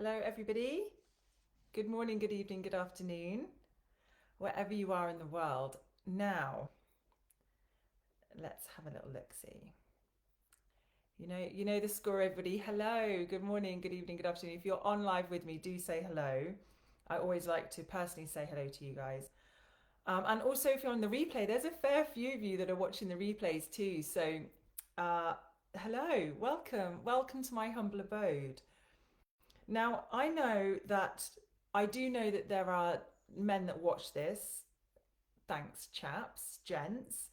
Hello, everybody. Good morning, good evening, good afternoon, wherever you are in the world. Now, let's have a little look see. You know the score, everybody. Hello, good morning, good evening, good afternoon. If you're on live with me, do say hello. I always like to personally say hello to you guys. And also, if you're on the replay, there's a fair few of you that are watching the replays too. So, uh, hello, welcome to my humble abode. Now, I do know that there are men that watch this. Thanks, chaps, gents.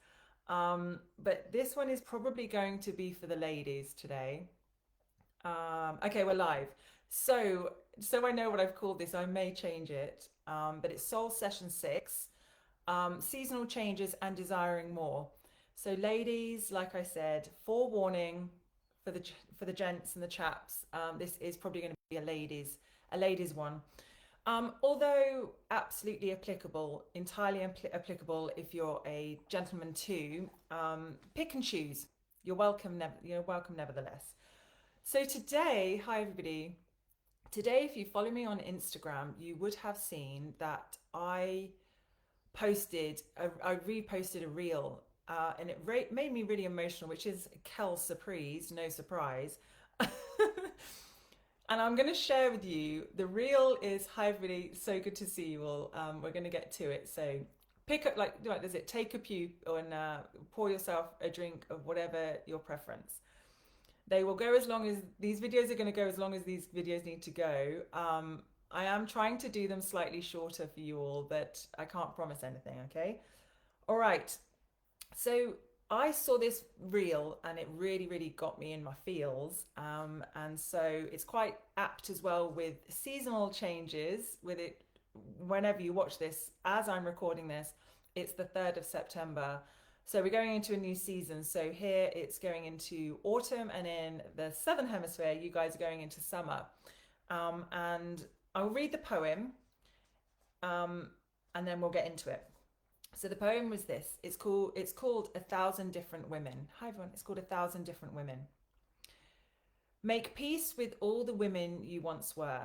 But this one is probably going to be for the ladies today. Okay, we're live. So I know what I've called this. I may change it, but it's Soul Session 6, seasonal changes and desiring more. So, ladies, like I said, forewarning for the gents and the chaps. This is probably going to be a ladies one. Although absolutely applicable, entirely applicable if you're a gentleman too. Pick and choose. You're welcome nevertheless. So today, hi everybody. Today, if you follow me on Instagram, you would have seen that I reposted a reel, and it made me really emotional, which is Kel surprise, no surprise. And I'm going to share with you the reel is hi everybody, so good to see you all. We're going to get to it. So pick up like does it take a pew and pour yourself a drink of whatever your preference. They will go as long as these videos are going to go as long as these videos need to go. I am trying to do them slightly shorter for you all, but I can't promise anything. Okay. All right. So I saw this reel and it really, really got me in my feels. And so it's quite apt as well with seasonal changes with it. Whenever you watch this, as I'm recording this, it's the 3rd of September. So we're going into a new season. So here it's going into autumn, and in the Southern Hemisphere, you guys are going into summer. And I'll read the poem, um, and then we'll get into it. So the poem was this. It's called A Thousand Different Women. Hi everyone. It's called A Thousand Different Women. Make peace with all the women you once were.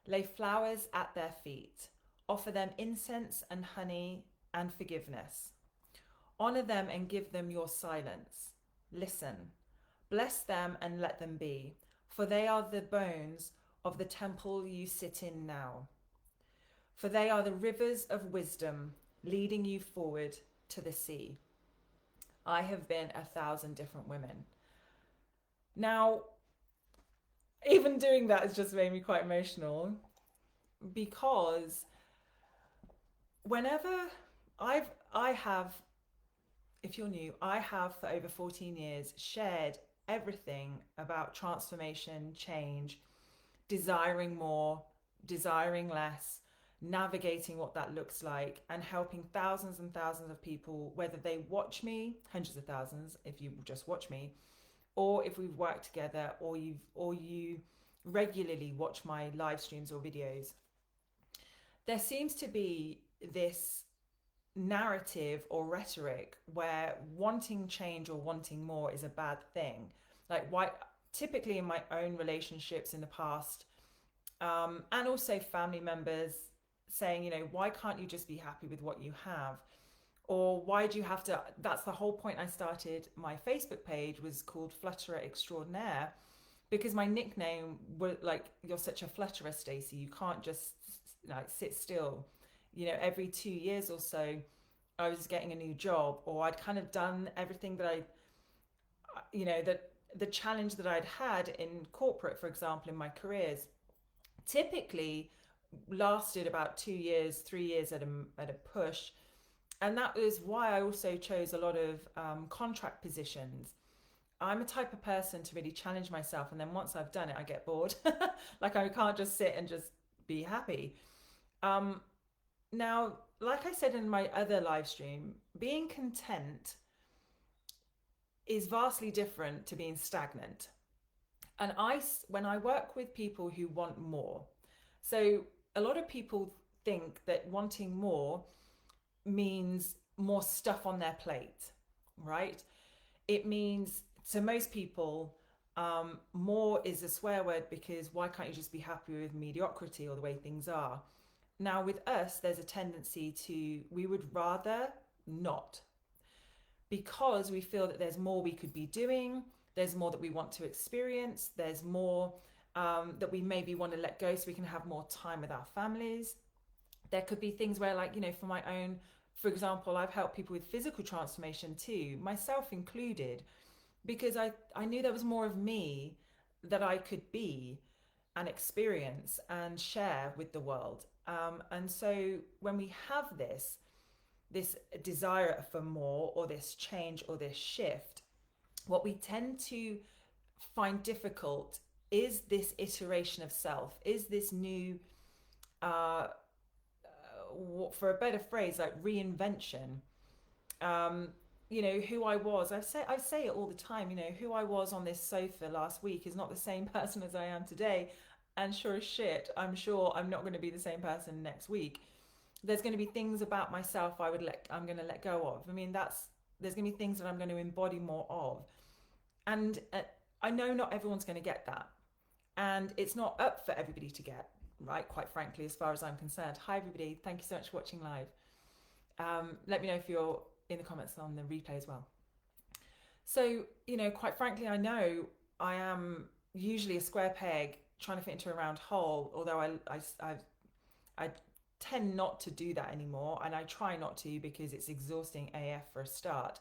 Lay flowers at their feet. Offer them incense and honey and forgiveness. Honor them and give them your silence. Listen. Bless them and let them be, for they are the bones of the temple you sit in now. For they are the rivers of wisdom leading you forward to the sea. I have been 1,000 different women. Now, even doing that has just made me quite emotional because whenever I have, if you're new, I have for over 14 years shared everything about transformation, change, desiring more, desiring less, navigating what that looks like, and helping thousands and thousands of people, whether they watch me, hundreds of thousands if you just watch me, or if we've worked together, or you regularly watch my live streams or videos. There seems to be this narrative or rhetoric where wanting change or wanting more is a bad thing. Like, why? Typically, in my own relationships in the past, and also family members saying, why can't you just be happy with what you have? Or why do you have to? That's the whole point. I started my Facebook page was called Flutterer Extraordinaire because my nickname was like, you're such a flutterer, Stacey. You can't just like sit still. Every 2 years or so, I was getting a new job, or I'd kind of done everything that that the challenge that I'd had in corporate, for example, in my careers, typically lasted about 2 years, 3 years at a push. And that was why I also chose a lot of contract positions. I'm a type of person to really challenge myself, and then once I've done it, I get bored. Like, I can't just sit and just be happy. Um, Now, like I said in my other live stream, being content is vastly different to being stagnant. And when I work with people who want more, so a lot of people think that wanting more means more stuff on their plate, right? It means, to most people, More is a swear word because why can't you just be happy with mediocrity or the way things are? Now, with us, there's a tendency to, we would rather not, because we feel that there's more we could be doing, there's more that we want to experience, there's more that we maybe want to let go so we can have more time with our families. There could be things where, like, for my own, for example, I've helped people with physical transformation too, myself included, because I knew there was more of me that I could be and experience and share with the world. And so when we have this desire for more, or this change, or this shift, what we tend to find difficult is this iteration of self, is this new, uh, for a better phrase, like reinvention. Um, who I was. I say it all the time. Who I was on this sofa last week is not the same person as I am today, and sure as shit, I'm sure I'm not going to be the same person next week. There's going to be things about myself I'm going to let go of. I mean, there's going to be things that I'm going to embody more of, and I know not everyone's going to get that, and it's not up for everybody to get, right? Quite frankly, as far as I'm concerned. Hi everybody, thank you so much for watching live. Let me know if you're in the comments on the replay as well. So, quite frankly, I know I am usually a square peg trying to fit into a round hole, although I tend not to do that anymore, and I try not to because it's exhausting AF for a start.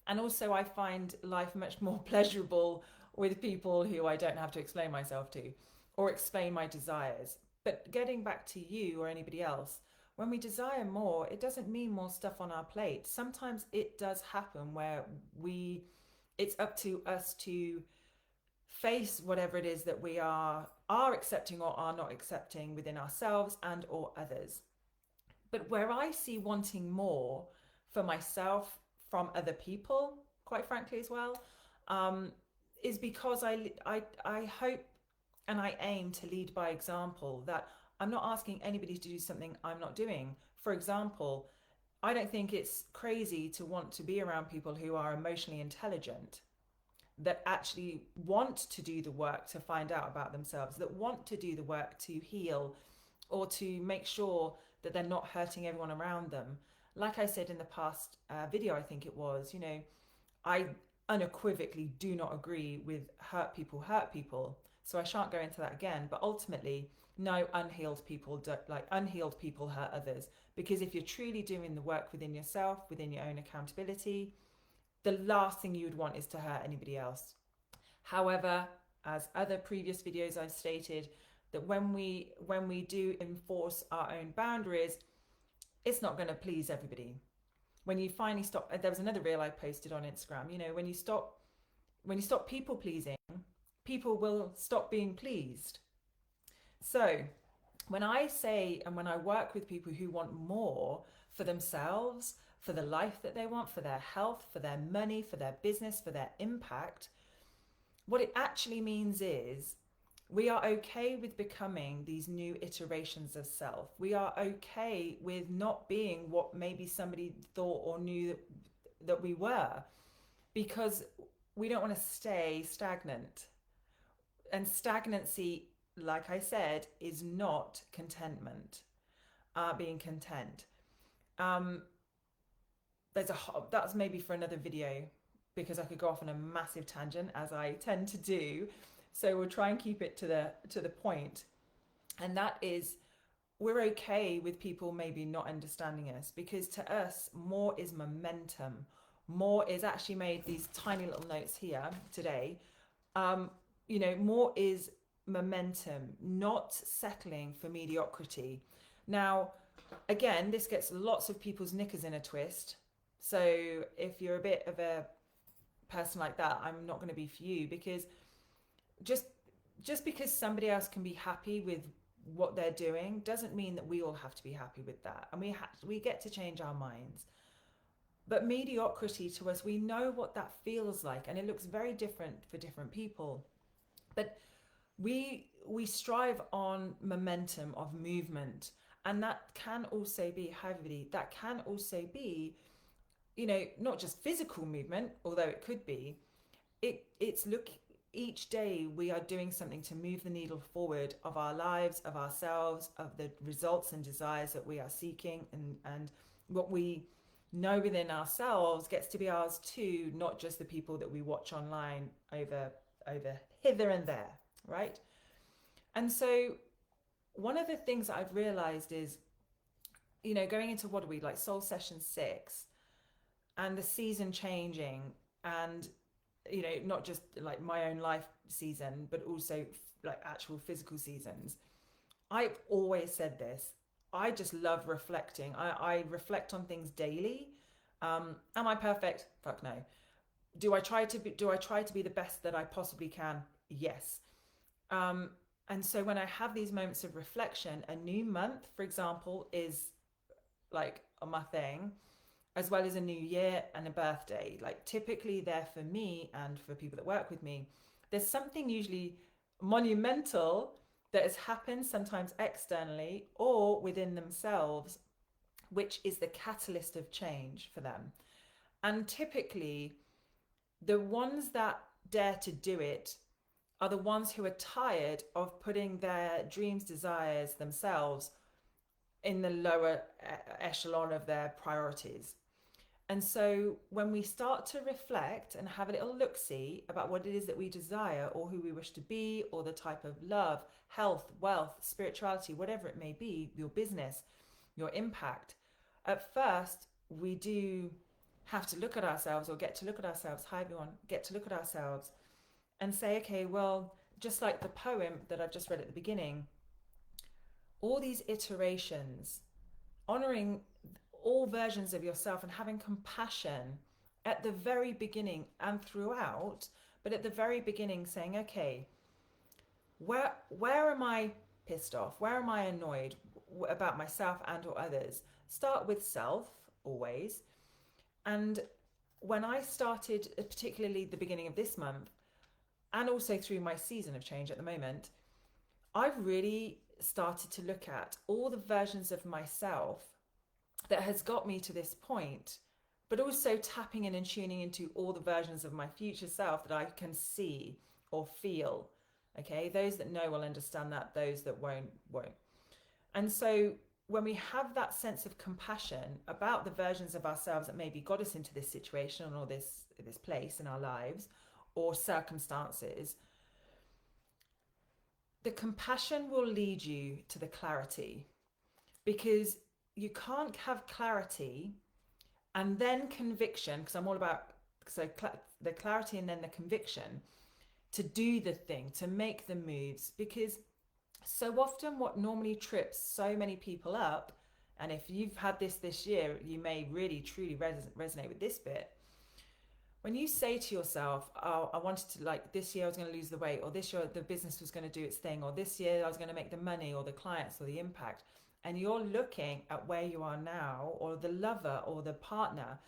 And also I find life much more pleasurable with people who I don't have to explain myself to or explain my desires. But getting back to you or anybody else, when we desire more, it doesn't mean more stuff on our plate. Sometimes it does happen where it's up to us to face whatever it is that we are accepting or are not accepting within ourselves and or others. But where I see wanting more for myself from other people, quite frankly as well, is because I hope and I aim to lead by example, that I'm not asking anybody to do something I'm not doing. For example, I don't think it's crazy to want to be around people who are emotionally intelligent, that actually want to do the work to find out about themselves, that want to do the work to heal or to make sure that they're not hurting everyone around them. Like I said in the past video, I think it was, I unequivocally do not agree with hurt people. So I shan't go into that again. But ultimately, no, unhealed people hurt others. Because if you're truly doing the work within yourself, within your own accountability, the last thing you would want is to hurt anybody else. However, as other previous videos I've stated, that when we do enforce our own boundaries, it's not going to please everybody. When you finally stop, there was another reel I posted on Instagram, when you stop people pleasing, people will stop being pleased. So when I say, and when I work with people who want more for themselves, for the life that they want, for their health, for their money, for their business, for their impact, what it actually means is we are okay with becoming these new iterations of self. We are okay with not being what maybe somebody thought or knew that we were, because we don't want to stay stagnant. And stagnancy, like I said, is not contentment, being content. That's maybe for another video, because I could go off on a massive tangent, as I tend to do. So we'll try and keep it to the point. And that is, we're okay with people maybe not understanding us, because to us, more is momentum. More is, actually made these tiny little notes here today. More is momentum, not settling for mediocrity. Now, again, this gets lots of people's knickers in a twist. So if you're a bit of a person like that, I'm not going to be for you, because just because somebody else can be happy with what they're doing doesn't mean that we all have to be happy with that. And we get to change our minds. But mediocrity, to us, we know what that feels like, and it looks very different for different people. But we strive on momentum of movement, and that can also be, that can also be, not just physical movement, although it could be. It's each day we are doing something to move the needle forward of our lives, of ourselves, of the results and desires that we are seeking, and what we know within ourselves gets to be ours too, not just the people that we watch online over hither and there, right? And so one of the things that I've realized is, going into what are we like Soul Session 6 and the season changing, and not just like my own life season, but also like actual physical seasons. I've always said this. I just love reflecting. I reflect on things daily. Am I perfect? Fuck no. Do I try to be the best that I possibly can? Yes. Um, and so when I have these moments of reflection, a new month, for example, is like my thing, as well as a new year and a birthday. Like typically there for me and for people that work with me, there's something usually monumental that has happened, sometimes externally or within themselves, which is the catalyst of change for them. And typically, the ones that dare to do it are the ones who are tired of putting their dreams, desires themselves in the lower echelon of their priorities. And so when we start to reflect and have a little look see about what it is that we desire or who we wish to be or the type of love, health, wealth, spirituality, whatever it may be, your business, your impact, at first we do have to look at ourselves, or get to look at ourselves. Hi, everyone, get to look at ourselves and say, okay, well, just like the poem that I've just read at the beginning, all these iterations, honoring all versions of yourself and having compassion at the very beginning and throughout, but at the very beginning saying, okay, where am I pissed off? Where am I annoyed about myself and or others? Start with self always. And when I started, particularly the beginning of this month, and also through my season of change at the moment, I've really started to look at all the versions of myself that has got me to this point, but also tapping in and tuning into all the versions of my future self that I can see or feel. Okay, those that know will understand that, those that won't. And so when we have that sense of compassion about the versions of ourselves that maybe got us into this situation or this place in our lives or circumstances, the compassion will lead you to the clarity, because you can't have clarity and then conviction, because I'm all about the clarity and then the conviction to do the thing, to make the moves, because so often what normally trips so many people up, and if you've had this year, you may really truly resonate with this bit. When you say to yourself, oh, I wanted to, like, this year I was going to lose the weight, or this year the business was going to do its thing, or this year I was going to make the money or the clients or the impact, and you're looking at where you are now, or the lover or the partner,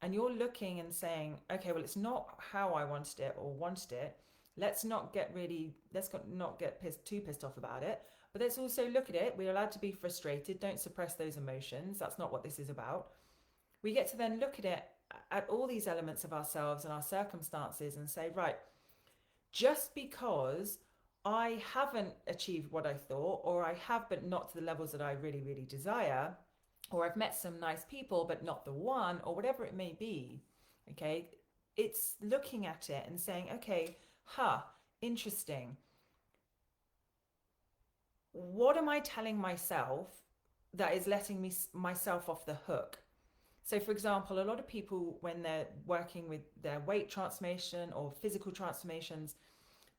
and you're looking and saying, okay, well, it's not how I wanted it or wanted it. Let's not get too pissed off about it. But let's also look at it. We're allowed to be frustrated. Don't suppress those emotions. That's not what this is about. We get to then look at it, at all these elements of ourselves and our circumstances, and say, right, just because I haven't achieved what I thought, or I have but not to the levels that I really, really desire, or I've met some nice people but not the one, or whatever it may be, okay, it's looking at it and saying, okay, interesting. What am I telling myself that is letting myself off the hook? So, for example, a lot of people, when they're working with their weight transformation or physical transformations,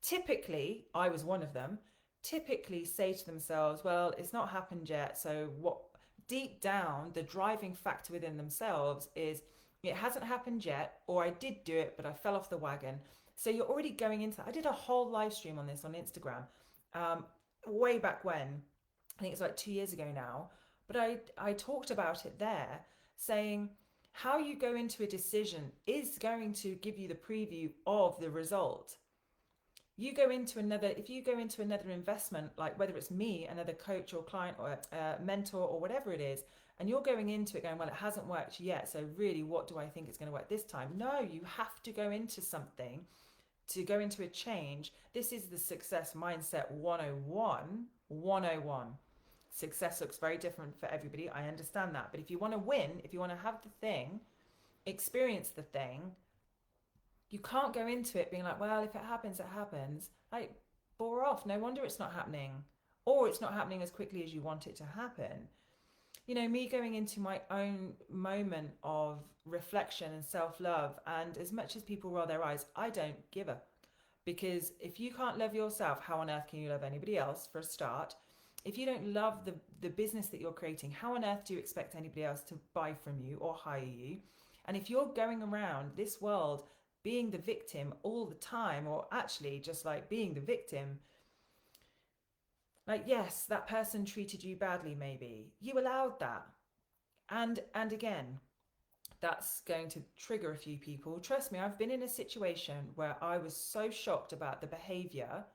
typically, I was one of them, typically say to themselves, well, it's not happened yet. So what deep down, the driving factor within themselves is, it hasn't happened yet, or I did do it, but I fell off the wagon. So you're already going into that. I did a whole live stream on this on Instagram way back when. I think it's like 2 years ago now. But I talked about it there, saying how you go into a decision is going to give you the preview of the result. If you go into another investment, like whether it's me, another coach or client or mentor or whatever it is, and you're going into it going, well, it hasn't worked yet, so really what do I think is going to work this time? No, you have to go into something to go into a change, this is the success mindset 101. 101. Success looks very different for everybody. I understand that. But if you want to win, if you want to have the thing, experience the thing, you can't go into it being like, well, if it happens, it happens. Like, bore off. No wonder it's not happening. Or it's not happening as quickly as you want it to happen. You know, me going into my own moment of reflection and self-love, and as much as people roll their eyes, I don't give a, because if you can't love yourself, how on earth can you love anybody else, for a start? If you don't love the business that you're creating, how on earth do you expect anybody else to buy from you or hire you? And if you're going around this world being the victim all the time, or actually just like being the victim, like, yes, that person treated you badly, maybe. You allowed that. And again, that's going to trigger a few people. Trust me, I've been in a situation where I was so shocked about the behavior,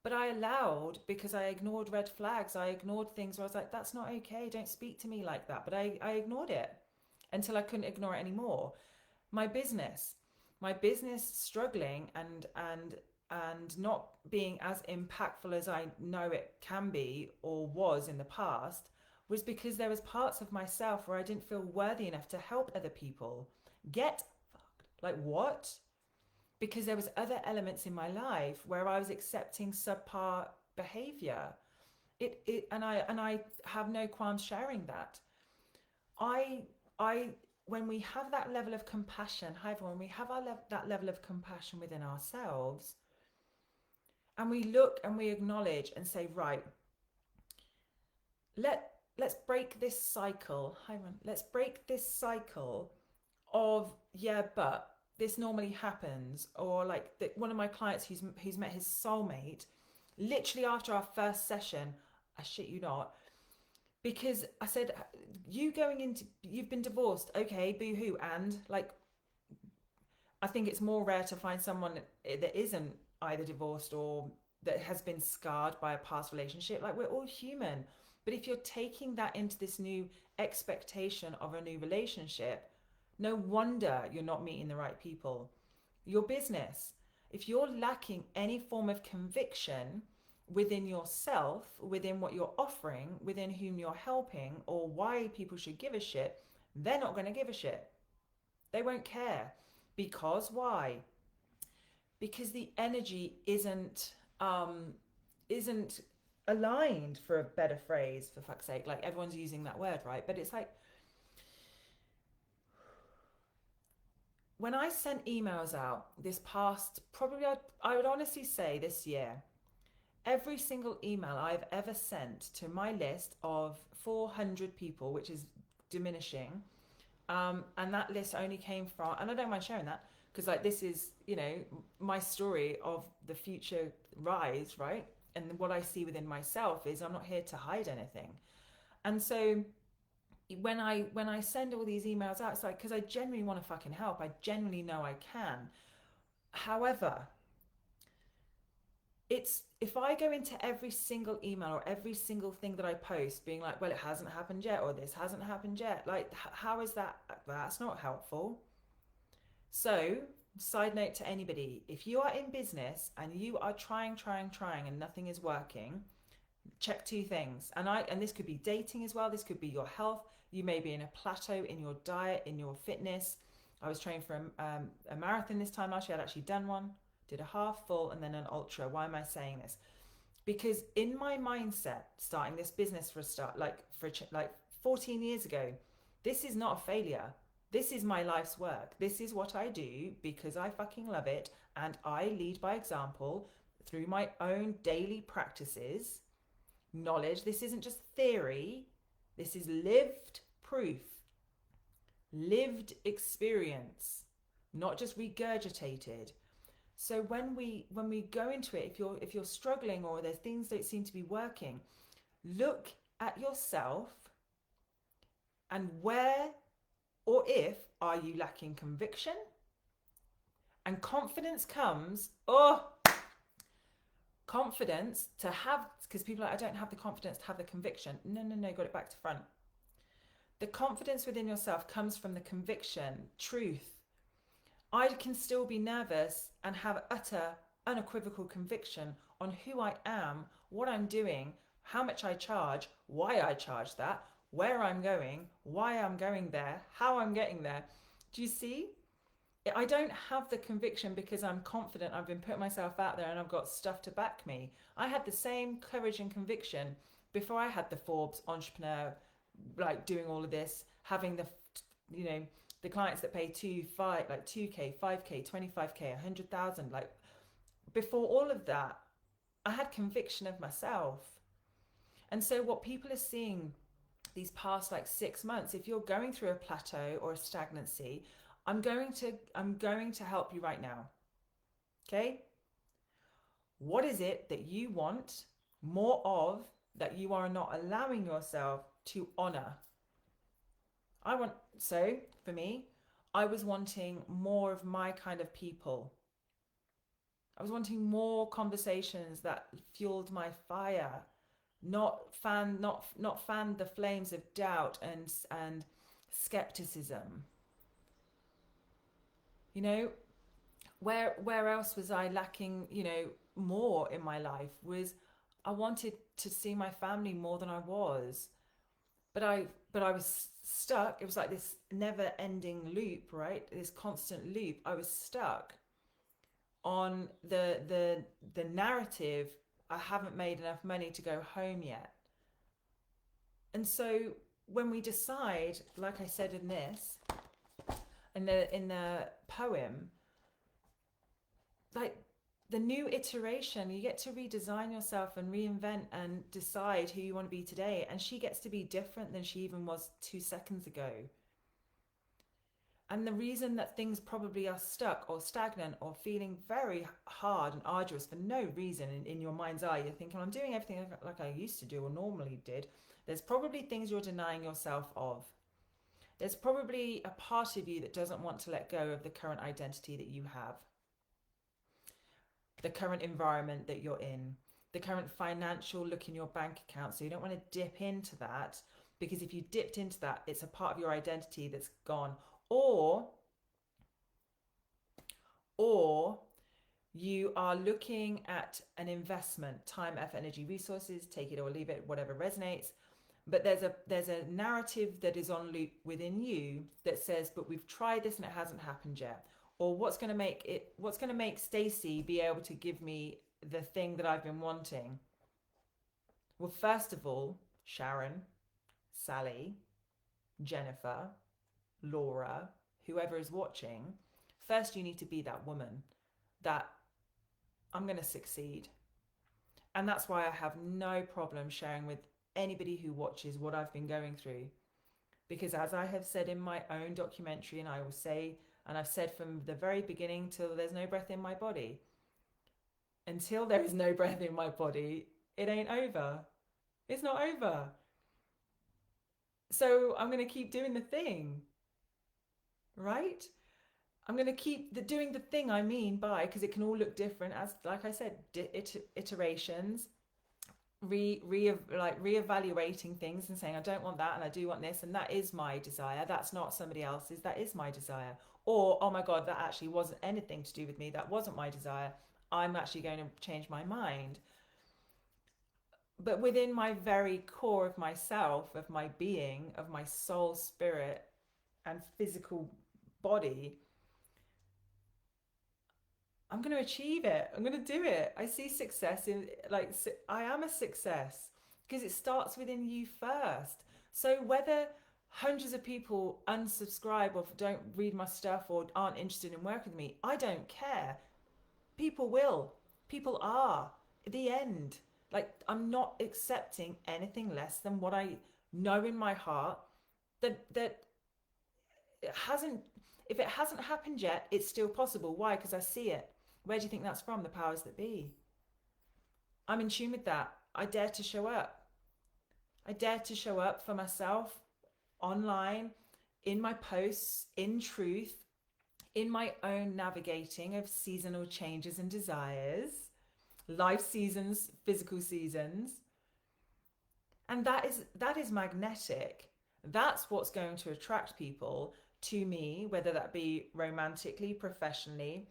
but I allowed, because I ignored red flags. I ignored things where I was like, that's not okay. Don't speak to me like that. But I ignored it until I couldn't ignore it anymore. My business struggling and not being as impactful as I know it can be or was in the past, was because there was parts of myself where I didn't feel worthy enough to help other people. Get fucked. Like, what? Because there was other elements in my life where I was accepting subpar behavior. And I have no qualms sharing that. I when we have that level of compassion, hi everyone, when we have that level of compassion within ourselves, and we look and we acknowledge and say, right, let's break this cycle. Hi everyone, let's break this cycle of, yeah, but this normally happens. Or like one of my clients who's met his soulmate literally after our first session, I shit you not, because I said, you've been divorced, okay, boo-hoo, and like, I think it's more rare to find someone that isn't either divorced or that has been scarred by a past relationship. Like, we're all human. But if you're taking that into this new expectation of a new relationship, no wonder you're not meeting the right people. Your business, if you're lacking any form of conviction within yourself, within what you're offering, within whom you're helping, or why people should give a shit, they're not going to give a shit. They won't care. Because why? Because the energy isn't aligned, for a better phrase, for fuck's sake. Like, everyone's using that word, right? But it's like, when I sent emails out this past, probably I would honestly say this year, every single email I've ever sent to my list of 400 people, which is diminishing, and that list only came from, and I don't mind sharing that, because like, this is, you know, my story of the future rise, right? And what I see within myself is I'm not here to hide anything. And so when I send all these emails out, it's like, because I genuinely want to fucking help. I genuinely know I can. However, it's, if I go into every single email or every single thing that I post being like, well, it hasn't happened yet, or this hasn't happened yet, like, how is that? That's not helpful. So, side note to anybody, if you are in business and you are trying and nothing is working, check two things. And this could be dating as well. This could be your health. You may be in a plateau in your diet, in your fitness. I was training for a marathon this time last year. I'd actually done one, did a half, full, and then an ultra. Why am I saying this? Because in my mindset, starting this business for a start, like 14 years ago, this is not a failure. This is my life's work. This is what I do because I fucking love it. And I lead by example through my own daily practices, knowledge. This isn't just theory. This is lived proof, lived experience, not just regurgitated. So when we go into it, if you're struggling or there's things that seem to be working, look at yourself and where or if are you lacking conviction? And confidence comes, confidence to have, because people are like, I don't have the confidence to have the conviction. No, got it back to front. The confidence within yourself comes from the conviction, truth. I can still be nervous and have utter, unequivocal conviction on who I am, what I'm doing, how much I charge, why I charge that, where I'm going, why I'm going there, how I'm getting there. Do you see? I don't have the conviction because I'm confident I've been putting myself out there and I've got stuff to back me. I had the same courage and conviction before I had the Forbes entrepreneur, like doing all of this, having the, you know, the clients that pay 2k, 5k, 25k, 100,000. Like before all of that, I had conviction of myself. And so what people are seeing these past like 6 months, if you're going through a plateau or a stagnancy, I'm going to help you right now. Okay? What is it that you want more of that you are not allowing yourself to honor? So for me, I was wanting more of my kind of people. I was wanting more conversations that fueled my fire, not fan the flames of doubt and skepticism. You know, where else was I lacking, more in my life was I wanted to see my family more than I was. But I was stuck. It was like this never ending loop, right? This constant loop. I was stuck on the narrative. I haven't made enough money to go home yet. And so when we decide, like I said in this, in the poem, like the new iteration, you get to redesign yourself and reinvent and decide who you want to be today. And she gets to be different than she even was 2 seconds ago. And the reason that things probably are stuck or stagnant or feeling very hard and arduous for no reason in your mind's eye, you're thinking, I'm doing everything like I used to do or normally did. There's probably things you're denying yourself of. There's probably a part of you that doesn't want to let go of the current identity that you have, the current environment that you're in, the current financial look in your bank account. So you don't want to dip into that, because if you dipped into that, it's a part of your identity that's gone. Or you are looking at an investment, time, effort, energy, resources, take it or leave it, whatever resonates. But there's a narrative that is on loop within you that says, but we've tried this and it hasn't happened yet. Or what's going to make Stacey be able to give me the thing that I've been wanting? Well, first of all, Sharon, Sally, Jennifer, Laura, whoever is watching, first you need to be that woman that I'm going to succeed. And that's why I have no problem sharing with anybody who watches what I've been going through. Because as I have said in my own documentary, and I will say, and I've said from the very beginning till there's no breath in my body, until there is no breath in my body, it ain't over. It's not over. So I'm going to keep doing the thing, right? I'm going to keep doing the thing, I mean by, because it can all look different, as like I said, iterations, reevaluating things and saying I don't want that and I do want this, and that is my desire. That's not somebody else's. That is my desire. Or, oh my God, that actually wasn't anything to do with me. That wasn't my desire. I'm actually going to change my mind. But within my very core of myself, of my being, of my soul, spirit, and physical body, I'm going to achieve it. I'm going to do it. I see success in, like, I am a success because it starts within you first. So whether hundreds of people unsubscribe or don't read my stuff or aren't interested in working with me, I don't care. People will. People are. The end. Like, I'm not accepting anything less than what I know in my heart that it hasn't, if it hasn't happened yet, it's still possible. Why? Because I see it. Where do you think that's from? The powers that be. I'm in tune with that. I dare to show up. I dare to show up for myself online, in my posts, in truth, in my own navigating of seasonal changes and desires, life seasons, physical seasons. And that is magnetic. That's what's going to attract people to me, whether that be romantically, professionally,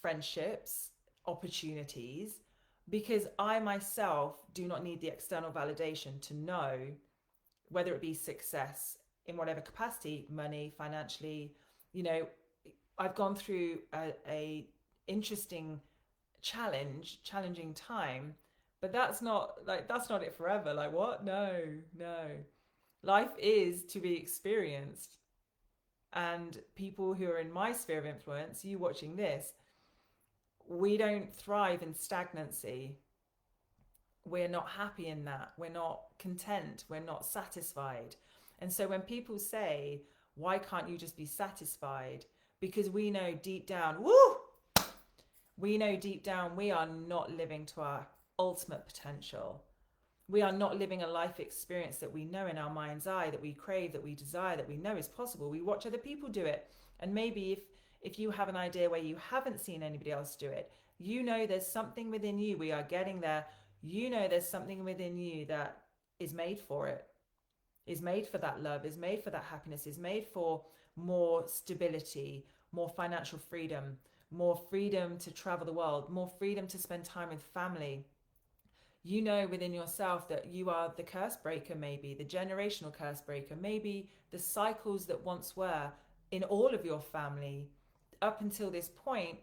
friendships, opportunities, because I myself do not need the external validation to know whether it be success in whatever capacity, money, financially. You know, I've gone through a interesting challenging time, but that's not it forever. Like what? No, no. Life is to be experienced, and people who are in my sphere of influence, you watching this, we don't thrive in stagnancy. We're not happy in that. We're not content. We're not satisfied. And so when people say, why can't you just be satisfied? Because we know deep down, we know deep down we are not living to our ultimate potential. We are not living a life experience that we know in our mind's eye, that we crave, that we desire, that we know is possible. We watch other people do it. And maybe if you have an idea where you haven't seen anybody else do it, you know there's something within you. We are getting there. You know there's something within you that is made for it, is made for that love, is made for that happiness, is made for more stability, more financial freedom, more freedom to travel the world, more freedom to spend time with family. You know within yourself that you are the curse breaker, maybe the generational curse breaker, maybe the cycles that once were in all of your family up until this point,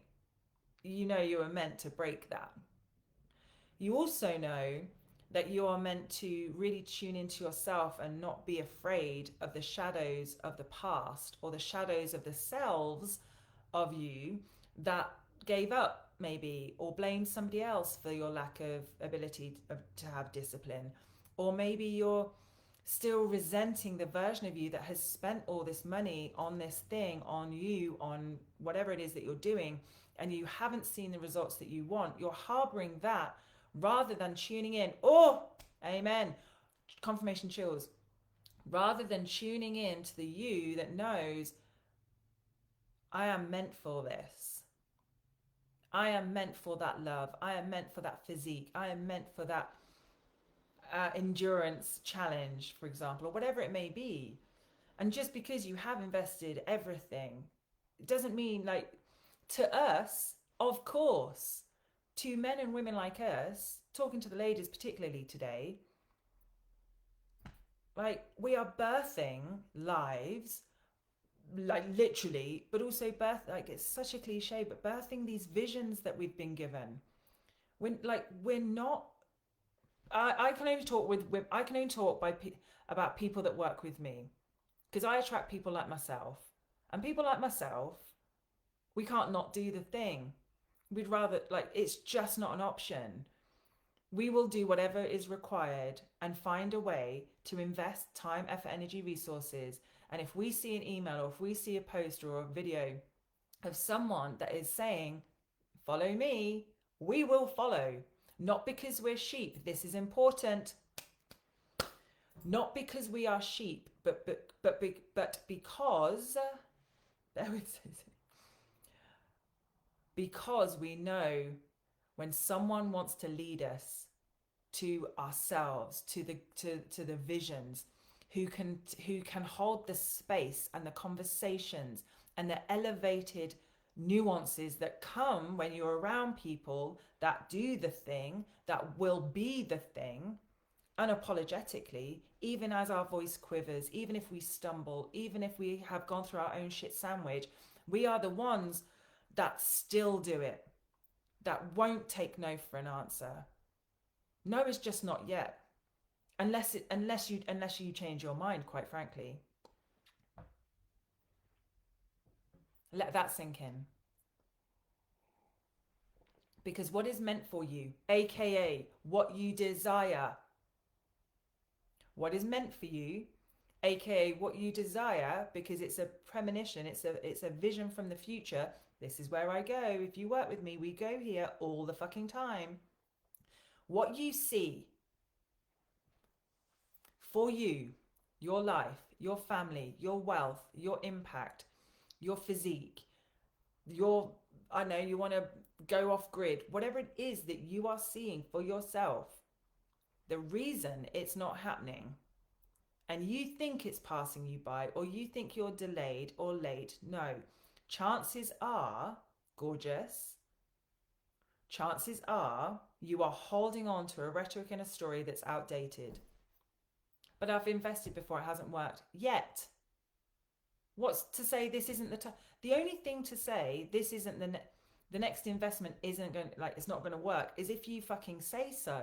you know you are meant to break that. You also know that you are meant to really tune into yourself and not be afraid of the shadows of the past or the shadows of the selves of you that gave up, maybe, or blamed somebody else for your lack of ability to have discipline. Or maybe you're still resenting the version of you that has spent all this money on this thing, on you, on whatever it is that you're doing, and you haven't seen the results that you want. You're harboring that rather than tuning in. Oh, amen. Confirmation chills. Rather than tuning in to the you that knows, I am meant for this. I am meant for that love. I am meant for that physique. I am meant for that endurance challenge, for example, or whatever it may be. And just because you have invested everything, it doesn't mean, like, to us, of course, to men and women like us, talking to the ladies particularly today, like, we are birthing lives, like literally, but also like, it's such a cliche, but birthing these visions that we've been given. When, like, we're not, I can only talk I can only talk about people that work with me, because I attract people like myself, and people like myself, we can't not do the thing. We'd rather, like, it's just not an option. We will do whatever is required and find a way to invest time, effort, energy, resources. And if we see an email, or if we see a post or a video of someone that is saying, follow me, we will follow. Not because we're sheep. This is important. Not because we are sheep, but because because we know when someone wants to lead us to ourselves, to the visions, who can hold the space and the conversations and the elevated nuances that come when you're around people that do the thing, that will be the thing, unapologetically, even as our voice quivers, even if we stumble, even if we have gone through our own shit sandwich, we are the ones that still do it, that won't take no for an answer. No is just not yet. Unless you change your mind, quite frankly. Let that sink in. Because what is meant for you, aka what you desire, what is meant for you, aka what you desire, because it's a premonition, it's a vision from the future. This is where I go. If you work with me, we go here all the fucking time. What you see for you, your life, your family, your wealth, your impact, your physique, I know you want to go off grid, whatever it is that you are seeing for yourself, the reason it's not happening and you think it's passing you by, or you think you're delayed or late, no. Chances are, gorgeous, chances are you are holding on to a rhetoric and a story that's outdated. But I've invested before, it hasn't worked yet. What's to say this isn't the time? The only thing to say this isn't the next investment isn't going, like, it's not going to work, is if you fucking say so.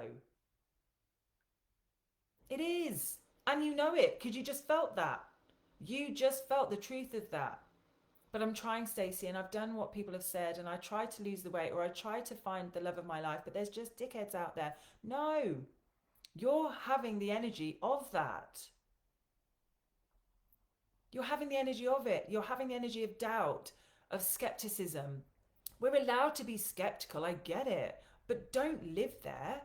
It is. And you know it because you just felt that. You just felt the truth of that. But I'm trying, Stacey, and I've done what people have said, and I tried to lose the weight, or I tried to find the love of my life, but there's just dickheads out there. No, you're having the energy of that. You're having the energy of it. You're having the energy of doubt, of skepticism. We're allowed to be skeptical, I get it, but don't live there.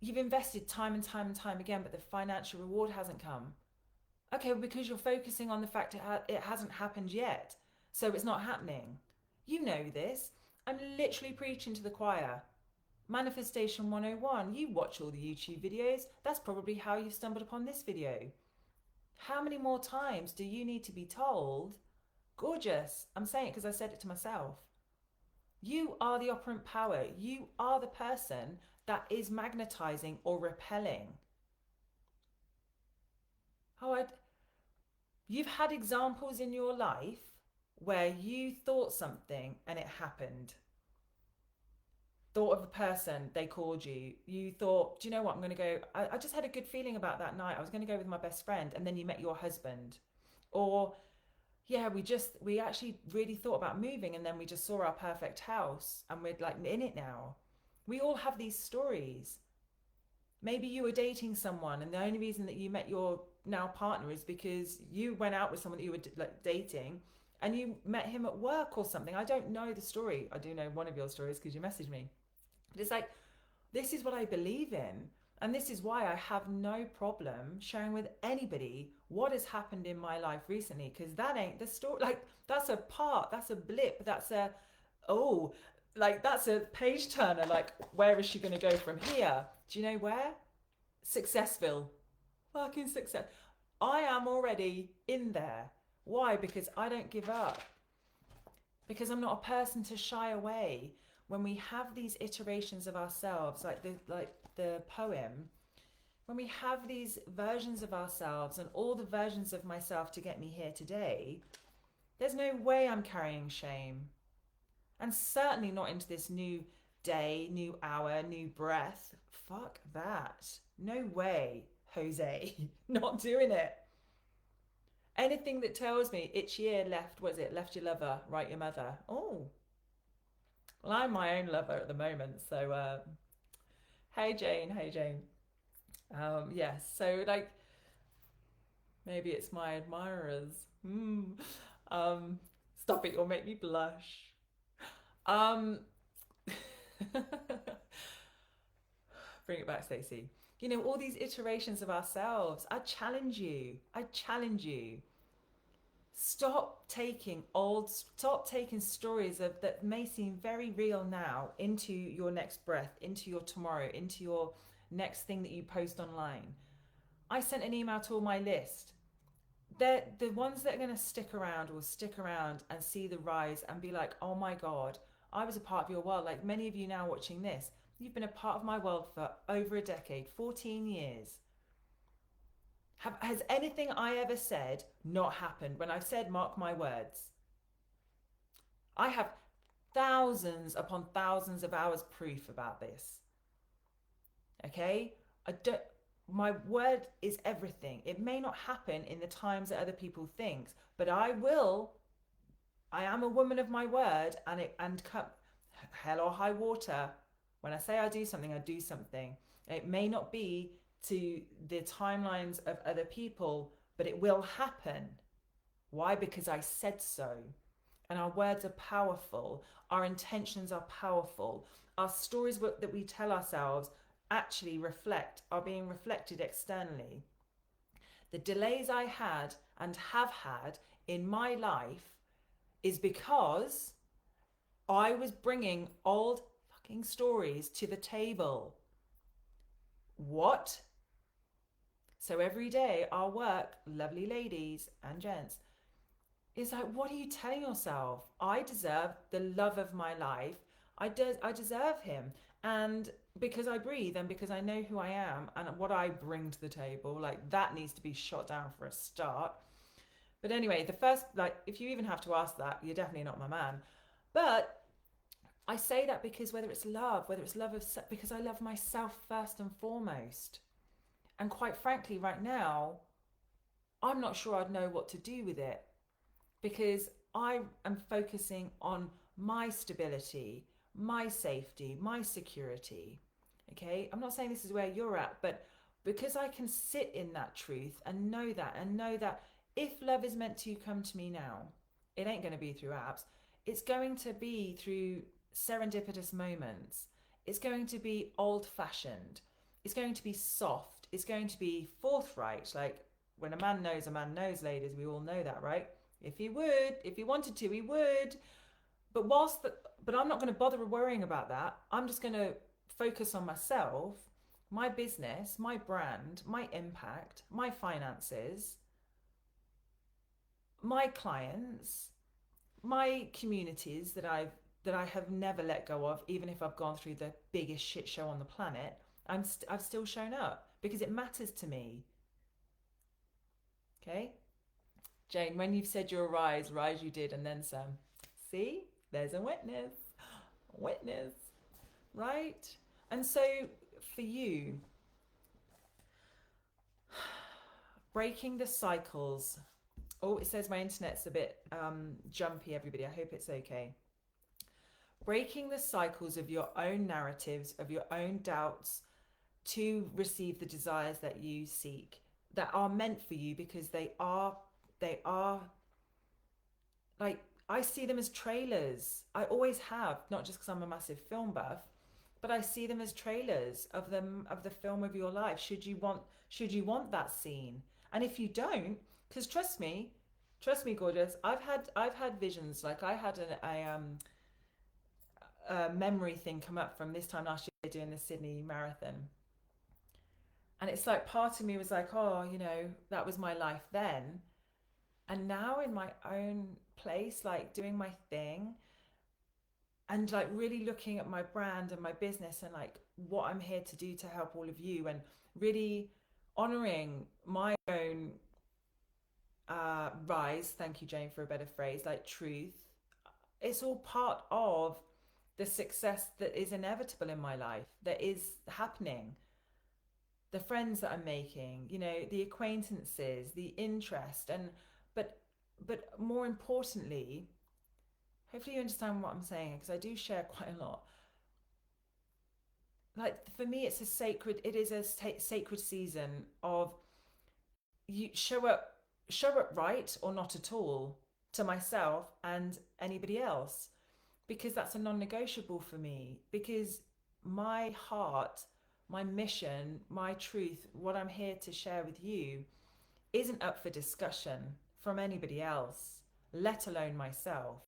You've invested time and time and time again, but the financial reward hasn't come. Okay, well, because you're focusing on the fact it hasn't happened yet, so it's not happening. You know this. I'm literally preaching to the choir. Manifestation 101. You watch all the YouTube videos. That's probably how you stumbled upon this video. How many more times do you need to be told? Gorgeous. I'm saying it because I said it to myself. You are the operant power. You are the person that is magnetizing or repelling. Oh, you've had examples in your life where you thought something and it happened. Thought of a person, they called you. You thought, do you know what? I'm going to go. I just had a good feeling about that night. I was going to go with my best friend. And then you met your husband. Or, yeah, we actually really thought about moving. And then we just saw our perfect house and we're like in it now. We all have these stories. Maybe you were dating someone and the only reason that you met your now partner is because you went out with someone that you were like dating and you met him at work or something. I don't know the story. I do know one of your stories because you messaged me. But it's like, this is what I believe in. And this is why I have no problem sharing with anybody what has happened in my life recently, because that ain't the story. Like, that's a part, that's a blip, that's a, oh, like, that's a page turner. Like, where is she going to go from here? Do you know where? Successville. Fucking success. I am already in there. Why? Because I don't give up. Because I'm not a person to shy away. When we have these iterations of ourselves, like the poem, when we have these versions of ourselves and all the versions of myself to get me here today, there's no way I'm carrying shame. And certainly not into this new day, new hour, new breath. Fuck that. No way, Jose. Not doing it. Anything that tells me itch ear left, what is it? Left your lover, right your mother. Oh, well, I'm my own lover at the moment. So, hey Jane, hey Jane. Yes, so like maybe it's my admirers. Stop it, you'll make me blush. Um, bring it back, Stacey. You know, all these iterations of ourselves. I challenge you. I challenge you. Stop taking stories of that may seem very real now into your next breath, into your tomorrow, into your next thing that you post online. I sent an email to all my list. They're the ones that are going to stick around will stick around and see the rise and be like, oh my God, I was a part of your world. Like many of you now watching this, you've been a part of my world for over a decade, 14 years. Has anything I ever said not happened when I've said, mark my words? I have thousands upon thousands of hours proof about this. Okay? My word is everything. It may not happen in the times that other people think, but I will. I am a woman of my word, and hell or high water. When I say I do something, I do something. It may not be to the timelines of other people, but it will happen. Why? Because I said so. And our words are powerful. Our intentions are powerful. Our stories that we tell ourselves actually are being reflected externally. The delays I had and have had in my life is because I was bringing old fucking stories to the table. What? So every day, our work, lovely ladies and gents, is like, what are you telling yourself? I deserve the love of my life. I deserve him. And because I breathe and because I know who I am and what I bring to the table, like that needs to be shot down for a start. But anyway, the first, like, if you even have to ask that, you're definitely not my man. But I say that because whether it's love of, because I love myself first and foremost. And quite frankly, right now, I'm not sure I'd know what to do with it because I am focusing on my stability, my safety, my security. Okay, I'm not saying this is where you're at, but because I can sit in that truth and know that if love is meant to come to me now, it ain't going to be through apps. It's going to be through serendipitous moments. It's going to be old fashioned. It's going to be soft. It's going to be forthright. Like when a man knows, ladies. We all know that, right? If he wanted to, he would. But but I'm not going to bother worrying about that. I'm just going to focus on myself, my business, my brand, my impact, my finances, my clients, my communities that I have never let go of, even if I've gone through the biggest shit show on the planet. I've still shown up because it matters to me. Okay, Jane, when you've said your rise, rise you did, and then some. See, there's a witness, witness, right? And so for you, breaking the cycles. Oh, it says my internet's a bit jumpy, everybody. I hope it's okay. Breaking the cycles of your own narratives, of your own doubts to receive the desires that you seek that are meant for you because they are like, I see them as trailers. I always have, not just because I'm a massive film buff, but I see them as trailers of the film of your life. Should you want that scene? And if you don't, because trust me, gorgeous. I've had visions. Like I had a memory thing come up from this time last year doing the Sydney Marathon, and it's like part of me was like, oh, you know, that was my life then, and now in my own place, like doing my thing, and like really looking at my brand and my business and like what I'm here to do to help all of you and really honoring my own rise. Thank you, Jane, for a better phrase, like truth. It's all part of the success that is inevitable in my life, that is happening. The friends that I'm making, you know, the acquaintances, the interest, and but more importantly, hopefully you understand what I'm saying because I do share quite a lot. Like for me, it is a sacred season of you show up right or not at all to myself and anybody else because that's a non-negotiable for me because my heart, my mission, my truth, what I'm here to share with you isn't up for discussion from anybody else, let alone myself,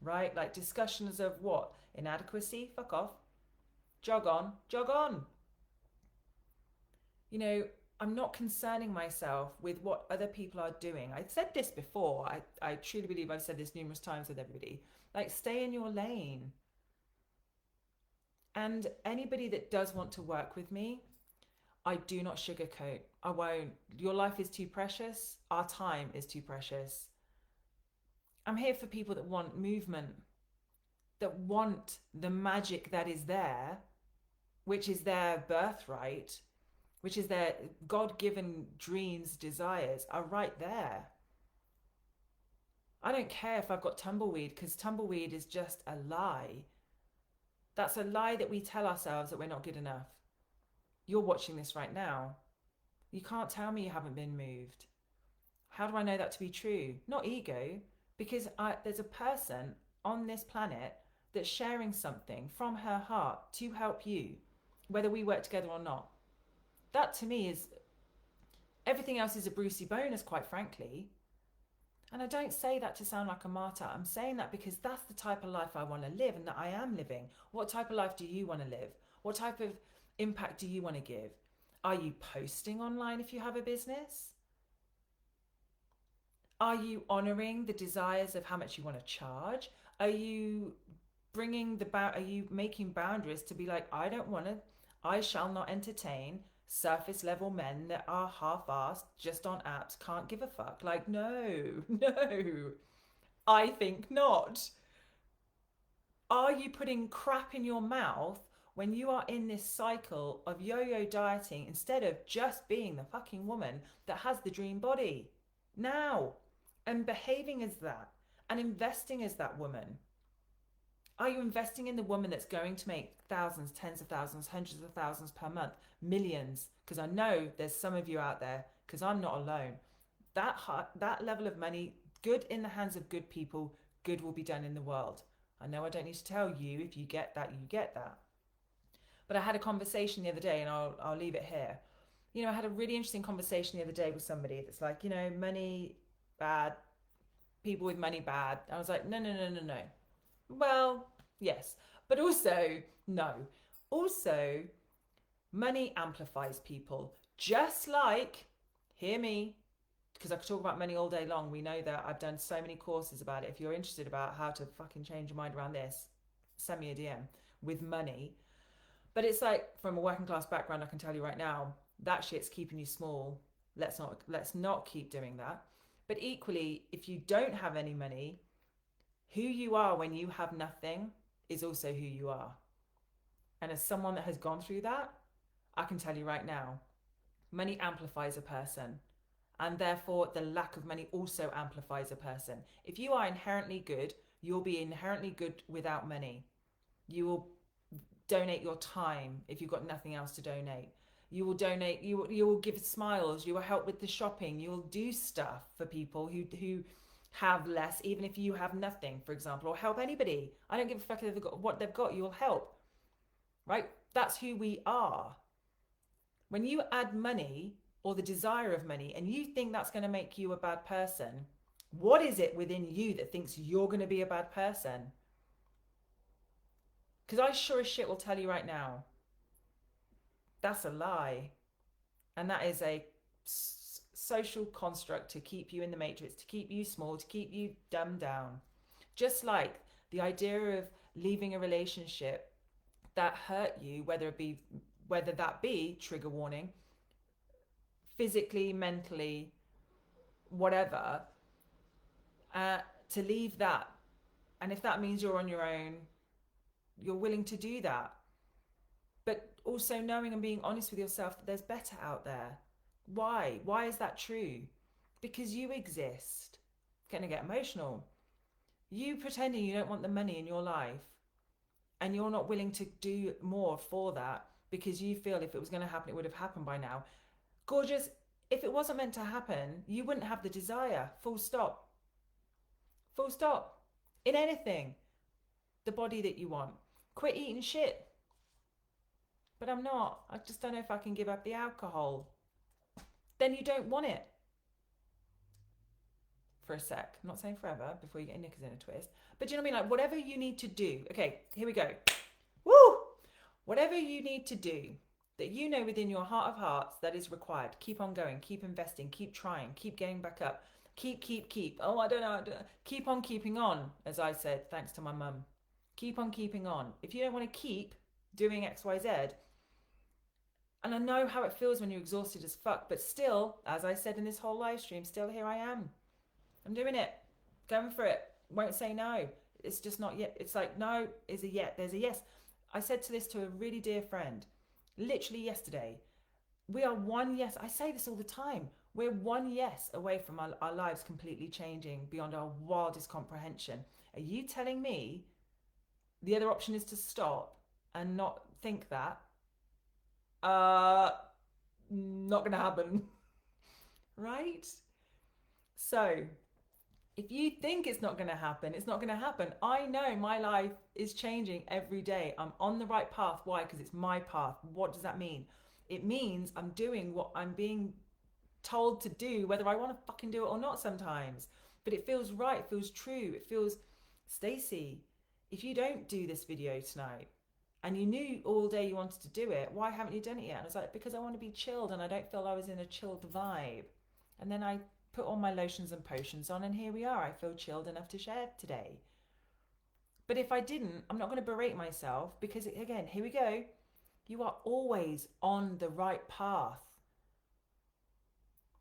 right? Like discussions of what? Inadequacy? Fuck off. Jog on, jog on. You know, I'm not concerning myself with what other people are doing. I've said this before. I truly believe I've said this numerous times with everybody. Like, stay in your lane. And anybody that does want to work with me, I do not sugarcoat. I won't. Your life is too precious. Our time is too precious. I'm here for people that want movement, that want the magic that is there, which is their birthright, which is their God given dreams, desires, are right there. I don't care if I've got tumbleweed because tumbleweed is just a lie. That's a lie that we tell ourselves that we're not good enough. You're watching this right now. You can't tell me you haven't been moved. How do I know that to be true? Not ego, because there's a person on this planet that's sharing something from her heart to help you, whether we work together or not. That to me is, everything else is a Brucey bonus, quite frankly. And I don't say that to sound like a martyr. I'm saying that because that's the type of life I want to live and that I am living. What type of life do you want to live? What type of impact do you want to give? Are you posting online if you have a business? Are you honoring the desires of how much you want to charge? Are you are you making boundaries to be like, I shall not entertain surface level men that are half-assed, just on apps, can't give a fuck. Like, no, no, I think not. Are you putting crap in your mouth when you are in this cycle of yo-yo dieting instead of just being the fucking woman that has the dream body now and behaving as that and investing as that woman? Are you investing in the woman that's going to make thousands, tens of thousands, hundreds of thousands per month, millions? Because I know there's some of you out there, because I'm not alone. That level of money, good in the hands of good people, good will be done in the world. I know I don't need to tell you, if you get that, you get that. But I had a conversation the other day, and I'll leave it here. I had a really interesting conversation the other day with somebody that's like, money bad, people with money bad. I was like, no, no, no, no, no. Well, yes, but also, no. Also, money amplifies people. Just like, hear me, because I could talk about money all day long. We know that I've done so many courses about it. If you're interested about how to fucking change your mind around this, send me a DM with money. But it's like, from a working class background, I can tell you right now, that shit's keeping you small. Let's not keep doing that. But equally, if you don't have any money, who you are when you have nothing is also who you are. And as someone that has gone through that, I can tell you right now, money amplifies a person. And therefore, the lack of money also amplifies a person. If you are inherently good, you'll be inherently good without money. You will donate your time if you've got nothing else to donate. You will donate, you will give smiles, you will help with the shopping, you will do stuff for people who have less, even if you have nothing, for example, or help anybody. I don't give a fuck if they've got what they've got, you'll help. Right? That's who we are. When you add money or the desire of money and you think that's going to make you a bad person, what is it within you that thinks you're going to be a bad person? Because I sure as shit will tell you right now, that's a lie. And that is a social construct to keep you in the matrix, to keep you small, to keep you dumbed down. Just like the idea of leaving a relationship that hurt you, whether that be, trigger warning, physically, mentally, whatever, to leave that. And if that means you're on your own, you're willing to do that. But also knowing and being honest with yourself that there's better out there. Why? Why is that true? Because you exist. I'm gonna get emotional. You pretending you don't want the money in your life and you're not willing to do more for that because you feel if it was going to happen, it would have happened by now. Gorgeous. If it wasn't meant to happen, you wouldn't have the desire. Full stop. Full stop. In anything. The body that you want. Quit eating shit. But I'm not. I just don't know if I can give up the alcohol. Then you don't want it. For a sec. I'm not saying forever before you get your knickers in a twist. But do you know what I mean? Like, whatever you need to do. Okay, here we go. Woo! Whatever you need to do that you know within your heart of hearts that is required. Keep on going. Keep investing. Keep trying. Keep getting back up. Keep. Oh, I don't know. Keep on keeping on, as I said, thanks to my mum. Keep on keeping on. If you don't want to keep doing X, Y, Z, and I know how it feels when you're exhausted as fuck, but still, as I said in this whole live stream, still here I am. I'm doing it. Going for it. Won't say no. It's just not yet. It's like, no is a yet. There's a yes. I said this to a really dear friend, literally yesterday. We are one yes. I say this all the time. We're one yes away from our lives completely changing beyond our wildest comprehension. Are you telling me the other option is to stop and not think that? Not gonna happen. Right? So if you think it's not going to happen, it's not going to happen. I know my life is changing every day. I'm on the right path. Why? Because it's my path. What does that mean? It means I'm doing what I'm being told to do, whether I want to fucking do it or not sometimes. But it feels right. It feels true. It feels, Stacey, if you don't do this video tonight and you knew all day you wanted to do it. Why haven't you done it yet? And I was like, because I want to be chilled and I don't feel I was in a chilled vibe. And then I put all my lotions and potions on, and here we are. I feel chilled enough to share today. But if I didn't, I'm not going to berate myself, because again, here we go. You are always on the right path.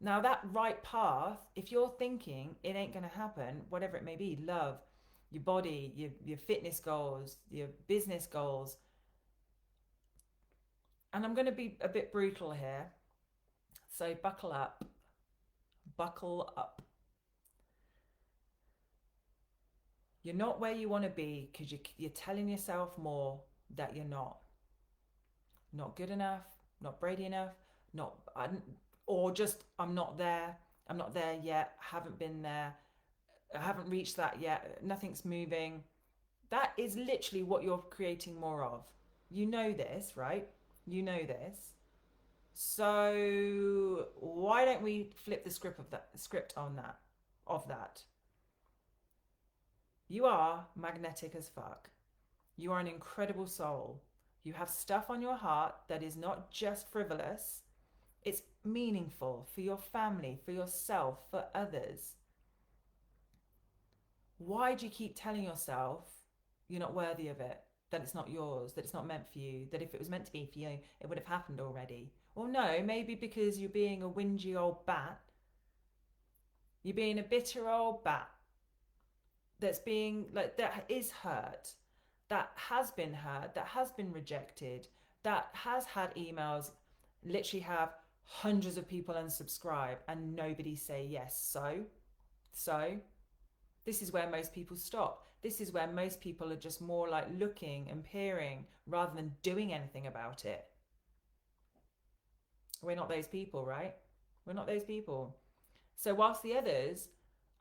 Now, that right path, if you're thinking it ain't going to happen, whatever it may be, love, your body, your fitness goals, your business goals, and I'm going to be a bit brutal here, so buckle up. Buckle up. You're not where you want to be because you're telling yourself more that you're not. Not good enough, not Brady enough, not, or just I'm not there. I'm not there yet. Haven't been there. I haven't reached that yet. Nothing's moving. That is literally what you're creating more of. You know this, right? You know this. So why don't we flip the script on that, of that? You are magnetic as fuck. You are an incredible soul. You have stuff on your heart that is not just frivolous. It's meaningful for your family, for yourself, for others. Why do you keep telling yourself you're not worthy of it? That it's not yours, that it's not meant for you, that if it was meant to be for you, it would have happened already. Well, no, maybe because you're being a whingy old bat. You're being a bitter old bat that's being like, that is hurt, that has been hurt, that has been rejected, that has had emails, literally have hundreds of people unsubscribe and nobody say yes. So this is where most people stop. This is where most people are just more like looking and peering rather than doing anything about it. We're not those people, right? We're not those people. So whilst the others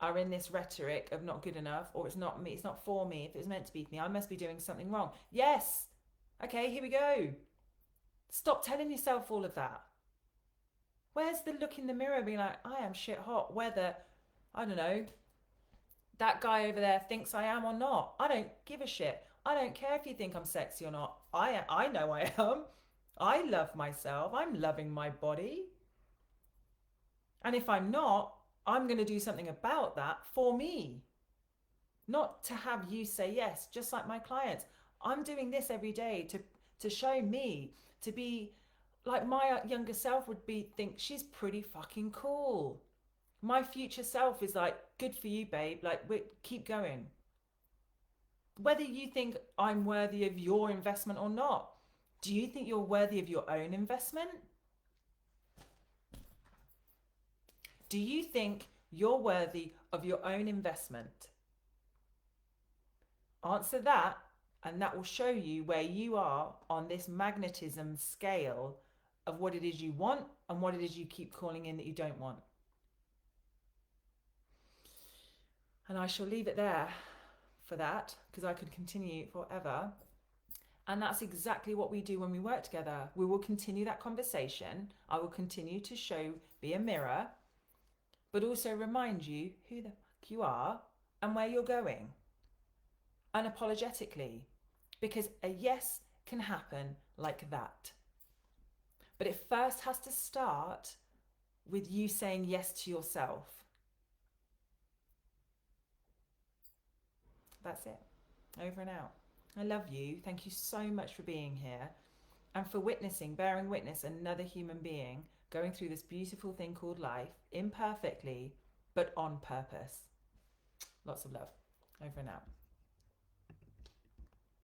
are in this rhetoric of not good enough, or it's not me, it's not for me, if it was meant to be for me, I must be doing something wrong. Yes. Okay, here we go. Stop telling yourself all of that. Where's the look in the mirror being like, I am shit hot, whether, I don't know, that guy over there thinks I am or not. I don't give a shit. I don't care if you think I'm sexy or not. I know I am. I love myself. I'm loving my body. And if I'm not, I'm going to do something about that for me. Not to have you say yes, just like my clients. I'm doing this every day to show me, to be like my younger self would think she's pretty fucking cool. My future self is like, good for you, babe. Like, keep going. Whether you think I'm worthy of your investment or not, do you think you're worthy of your own investment? Do you think you're worthy of your own investment? Answer that, and that will show you where you are on this magnetism scale of what it is you want and what it is you keep calling in that you don't want. And I shall leave it there for that, because I could continue forever. And that's exactly what we do when we work together. We will continue that conversation. I will continue to be a mirror, but also remind you who the fuck you are and where you're going. Unapologetically. Because a yes can happen like that. But it first has to start with you saying yes to yourself. That's it. Over and out. I love you. Thank you so much for being here and for bearing witness, another human being going through this beautiful thing called life, imperfectly, but on purpose. Lots of love. Over and out.